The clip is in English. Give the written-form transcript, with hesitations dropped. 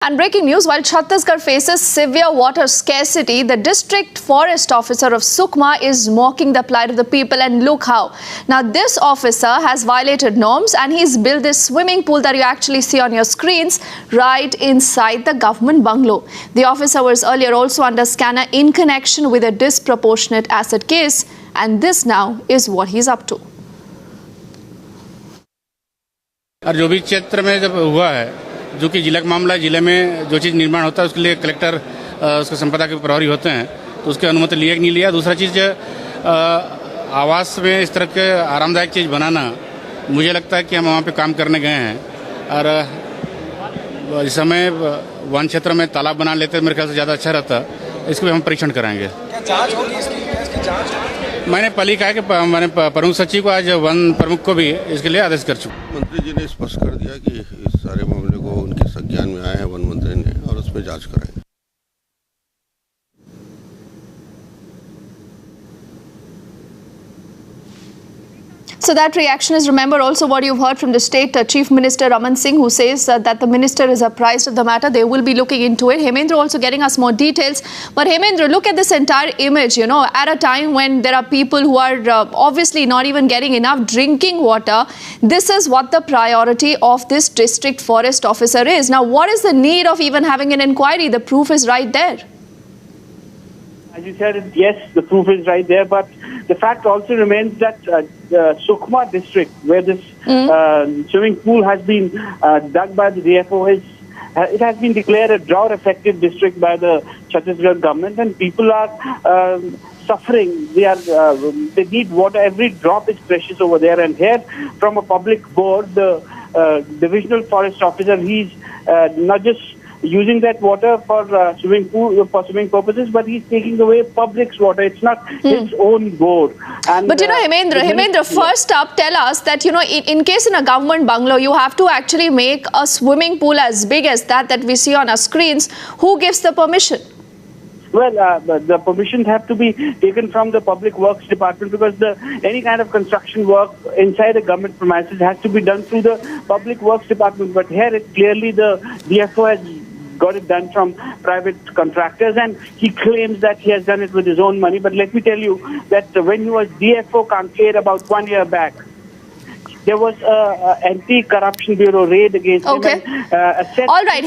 And breaking news, while Chhattisgarh faces severe water scarcity, the district forest officer of Sukma is mocking the plight of the people, and look how. Now this officer has violated norms and he's built this swimming pool that you actually see on your screens right inside the government bungalow. The officer was earlier also under scanner in connection with a disproportionate asset case, and this now is what he's up to. और जो भी क्षेत्र में जब हुआ है, जो कि जिला का मामला है, जिले में जो चीज़ निर्माण होता है उसके लिए कलेक्टर उसके संपदा के प्रभारी होते हैं, तो उसकी अनुमति लिया कि नहीं लिया। दूसरा चीज़ आवास में इस तरह के आरामदायक चीज़ बनाना, मुझे लगता है कि हम वहाँ पे काम करने गए हैं और इस समय वन क्षेत्र में तालाब बना लेते मेरे ख्याल से ज़्यादा अच्छा रहता। इसको भी हम परीक्षण कराएंगे। क्या जांच होगी इसकी जांच? मैंने पहले कहा कि मैंने प्रमुख सचिव को आज वन प्रमुख को भी इसके लिए आदेश कर चुका। मंत्री जी ने स्पष्ट कर दिया कि इस सारे मामले को उनके संज्ञान में आया है वन मंत्री ने, और उसमें जांच कराएंगे। So that reaction is, remember, also what you've heard from the state Chief Minister Raman Singh, who says that the minister is apprised of the matter. They will be looking into it. Hemendra also getting us more details. But Hemendra, look at this entire image, you know, at a time when there are people who are obviously not even getting enough drinking water. This is what the priority of this district forest officer is. Now, what is the need of even having an inquiry? The proof is right there. As you said, yes, the proof is right there, but the fact also remains that Sukma district, where this swimming pool has been dug by the DFO, it has been declared a drought-affected district by the Chhattisgarh government, and people are suffering. They need water. Every drop is precious over there, and here, from a public board, the divisional forest officer, he's not just using that water for swimming purposes, but he's taking away public's water. It's not his own board. And, but you know, Hemendra, first up, tell us that, you know, in case in a government bungalow, you have to actually make a swimming pool as big as that we see on our screens. Who gives the permission? Well, the permissions have to be taken from the Public Works Department, because any kind of construction work inside the government premises has to be done through the Public Works Department. But here, it's clearly the DFO has got it done from private contractors, and he claims that he has done it with his own money. But let me tell you that when he was DFO Kanked about 1 year back, there was an anti-corruption bureau raid against him. And, All right.